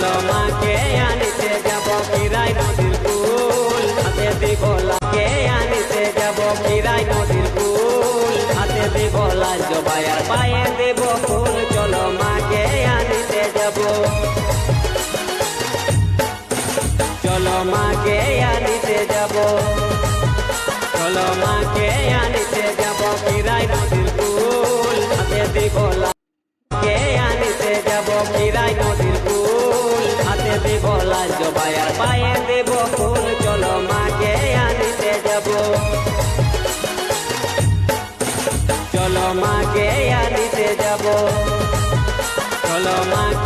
চলো মাকে আনিতে যাব কিরাই নদীর কুল হাতে দিব লাগে আনিতে যাব কিরাই নদীর কুল হাতে দিব লাল জবাই আর পায়ে দেব ফুল চলো মাকে আনিতে যাব চলো মাকে আনিতে যাব চলো মাকে আনিতে যাব কিরাই নদীর কুল হাতে দিব লাগে আনিতে যাব কিরাই নদীর কুল হাতে দেব লাল জবাই আর পায়ে দেব ফুল চলো মাকে আনিতে যাব চলো মাকে আনিতে যাব চলো মাকে